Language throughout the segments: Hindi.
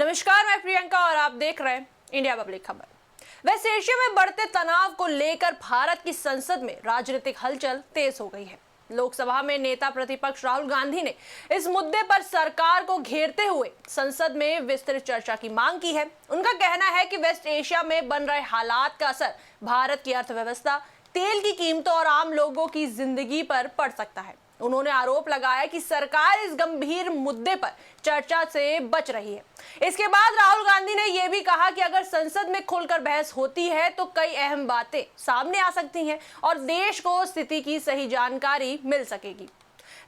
नमस्कार, मैं प्रियंका और आप देख रहे हैं इंडिया पब्लिक खबर। वेस्ट एशिया में बढ़ते तनाव को लेकर भारत की संसद में राजनीतिक हलचल तेज हो गई है। लोकसभा में नेता प्रतिपक्ष राहुल गांधी ने इस मुद्दे पर सरकार को घेरते हुए संसद में विस्तृत चर्चा की मांग की है। उनका कहना है कि वेस्ट एशिया में बन रहे हालात का असर भारत की अर्थव्यवस्था, तेल की कीमतों और आम लोगों की जिंदगी पर पड़ सकता है। उन्होंने आरोप लगाया कि सरकार इस गंभीर मुद्दे पर चर्चा से बच रही है। इसके बाद राहुल गांधी ने यह भी कहा कि अगर संसद में खुलकर बहस होती है तो कई अहम बातें सामने आ सकती हैं और देश को स्थिति की सही जानकारी मिल सकेगी।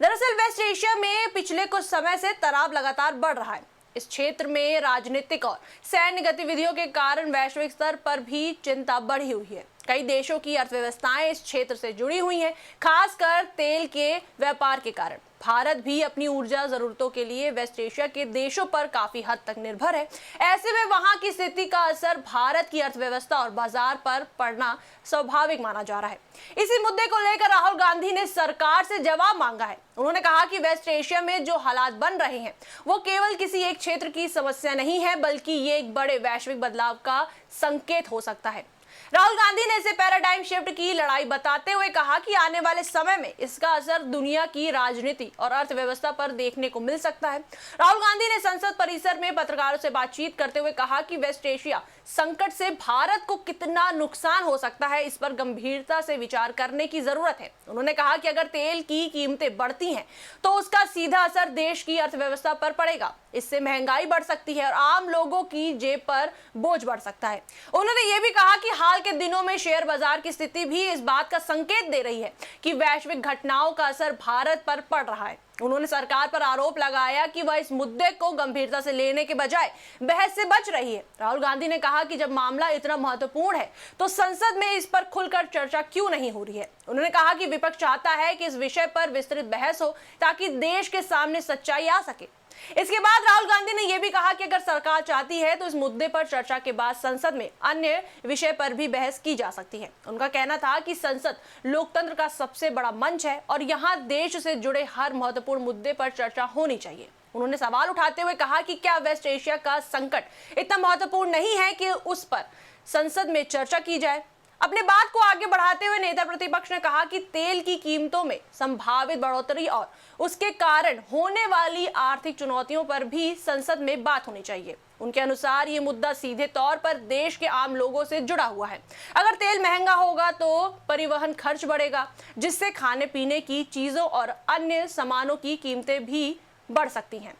दरअसल वेस्ट एशिया में पिछले कुछ समय से तनाव लगातार बढ़ रहा है। इस क्षेत्र में राजनीतिक और सैन्य गतिविधियों के कारण वैश्विक स्तर पर भी चिंता बढ़ी हुई है। कई देशों की अर्थव्यवस्थाएं इस क्षेत्र से जुड़ी हुई हैं, खासकर तेल के व्यापार के कारण। भारत भी अपनी ऊर्जा जरूरतों के लिए वेस्ट एशिया के देशों पर काफी हद तक निर्भर है। ऐसे में वहां की स्थिति का असर भारत की अर्थव्यवस्था और बाजार पर पड़ना स्वाभाविक माना जा रहा है। इसी मुद्दे को लेकर राहुल गांधी ने सरकार से जवाब मांगा है। उन्होंने कहा कि वेस्ट एशिया में जो हालात बन रहे हैं वो केवल किसी एक क्षेत्र की समस्या नहीं है, बल्कि ये एक बड़े वैश्विक बदलाव का संकेत हो सकता है। राहुल गांधी ने इसे पैराडाइम शिफ्ट की लड़ाई बताते हुए कहा कि आने वाले समय में इसका असर दुनिया की राजनीति और अर्थव्यवस्था पर देखने को मिल सकता है। राहुल गांधी ने संसद परिसर में पत्रकारों से बातचीत करते हुए कहा कि वेस्ट एशिया संकट से भारत को कितना नुकसान हो सकता है, इस पर गंभीरता से विचार करने की जरूरत है। उन्होंने कहा कि अगर तेल की कीमतें बढ़ती हैं तो उसका सीधा असर देश की अर्थव्यवस्था पर पड़ेगा। इससे महंगाई बढ़ सकती है और आम लोगों की जेब पर बोझ बढ़ सकता है। उन्होंने ये भी कहा कि हाल के दिनों में शेयर बाजार की स्थिति भी इस बात का संकेत दे रही है कि वैश्विक घटनाओं का असर भारत पर पड़ रहा है। उन्होंने सरकार पर आरोप लगाया कि वह इस मुद्दे को गंभीरता से लेने के बजाय बहस से बच रही है। राहुल गांधी ने कहा कि जब मामला इतना महत्वपूर्ण है तो संसद में इस पर खुलकर चर्चा क्यों नहीं हो रही है। उन्होंने कहा कि विपक्ष चाहता है कि इस विषय पर विस्तृत बहस हो ताकि देश के सामने सच्चाई आ सके। इसके बाद राहुल गांधी ने यह भी कहा कि अगर सरकार चाहती है तो इस मुद्दे पर चर्चा के बाद संसद में अन्य विषय पर भी बहस की जा सकती है। उनका कहना था कि संसद लोकतंत्र का सबसे बड़ा मंच है और यहां देश से जुड़े हर महत्वपूर्ण मुद्दे पर चर्चा होनी चाहिए। उन्होंने सवाल उठाते हुए कहा कि क्या वेस्ट एशिया का संकट इतना महत्वपूर्ण नहीं है कि उस पर संसद में चर्चा की जाए। अपने बात को आगे बढ़ाते हुए नेता प्रतिपक्ष ने कहा कि तेल की कीमतों में संभावित बढ़ोतरी और उसके कारण होने वाली आर्थिक चुनौतियों पर भी संसद में बात होनी चाहिए। उनके अनुसार ये मुद्दा सीधे तौर पर देश के आम लोगों से जुड़ा हुआ है। अगर तेल महंगा होगा तो परिवहन खर्च बढ़ेगा, जिससे खाने पीने की चीजों और अन्य सामानों की कीमतें भी बढ़ सकती हैं।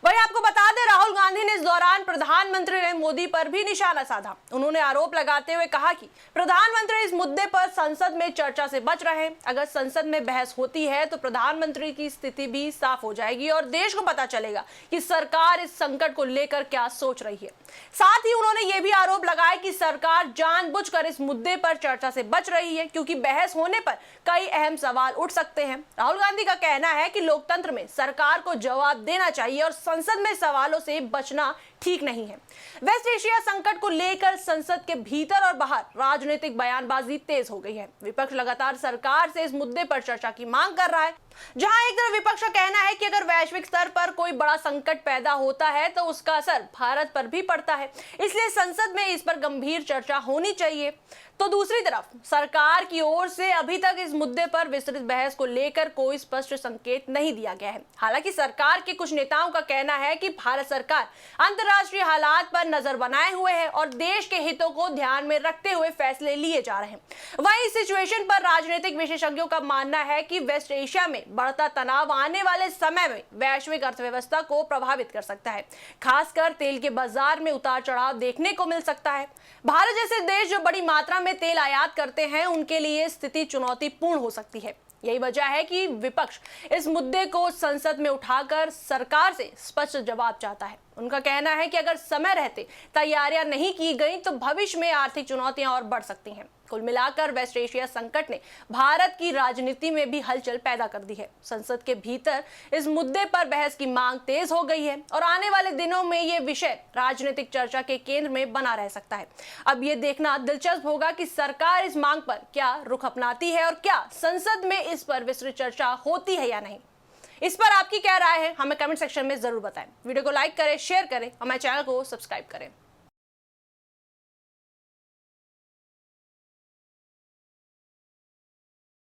वहीं आपको बता दें, राहुल गांधी ने इस दौरान प्रधानमंत्री नरेंद्र मोदी पर भी निशाना साधा। उन्होंने आरोप लगाते हुए कहा कि प्रधानमंत्री इस मुद्दे पर संसद में चर्चा से बच रहे हैं। अगर संसद में बहस होती है तो प्रधानमंत्री की स्थिति भी साफ हो जाएगी और देश को पता चलेगा कि सरकार इस संकट को लेकर क्या सोच रही है। साथ ही उन्होंने ये भी आरोप लगाया कि सरकार जानबूझकर इस मुद्दे पर चर्चा से बच रही है, क्योंकि बहस होने पर कई अहम सवाल उठ सकते हैं। राहुल गांधी का कहना है कि लोकतंत्र में सरकार को जवाब देना चाहिए और संसद में सवालों से बचना ठीक नहीं है। वेस्ट एशिया संकट को लेकर संसद के भीतर और बाहर राजनीतिक बयानबाजी तेज हो गई है। विपक्ष लगातार सरकार से इस मुद्दे पर चर्चा की मांग कर रहा है। जहां एक तरफ विपक्ष का कहना है कि अगर वैश्विक स्तर पर कोई बड़ा संकट पैदा होता है तो उसका असर भारत पर भी पड़ता है, इसलिए संसद में इस पर गंभीर चर्चा होनी चाहिए। तो दूसरी तरफ सरकार की ओर से अभी तक इस मुद्दे पर विस्तृत बहस को लेकर कोई स्पष्ट संकेत नहीं दिया गया है। हालांकि सरकार के कुछ नेताओं का कहना है कि भारत सरकार अंतर्राष्ट्रीय हालात पर नजर बनाए हुए है और देश के हितों को ध्यान में रखते हुए फैसले लिए जा रहे हैं। वहीं इस सिचुएशन पर राजनीतिक विशेषज्ञों का मानना है कि वेस्ट एशिया में बढ़ता तनाव आने वाले समय में वैश्विक अर्थव्यवस्था को प्रभावित कर सकता है। खासकर तेल के बाजार में उतार चढ़ाव देखने को मिल सकता है। भारत जैसे देश जो बड़ी मात्रा में तेल आयात करते हैं, उनके लिए स्थिति चुनौतीपूर्ण हो सकती है। यही वजह है कि विपक्ष इस मुद्दे को संसद में उठाकर सरकार से स्पष्ट जवाब चाहता है। उनका कहना है कि अगर समय रहते तैयारियां नहीं की गई तो भविष्य में आर्थिक चुनौतियां और बढ़ सकती हैं। कुल मिलाकर वेस्ट एशिया संकट ने भारत की राजनीति में भी हलचल पैदा कर दी है। संसद के भीतर इस मुद्दे पर बहस की मांग तेज हो गई है और आने वाले दिनों में ये विषय राजनीतिक चर्चा के केंद्र में बना रह सकता है। अब ये देखना दिलचस्प होगा कि सरकार इस मांग पर क्या रुख अपनाती है और क्या संसद में इस पर विस्तृत चर्चा होती है या नहीं। इस पर आपकी क्या राय है हमें कमेंट सेक्शन में जरूर बताएं। वीडियो को लाइक करें, शेयर करें और हमारे चैनल को सब्सक्राइब करें।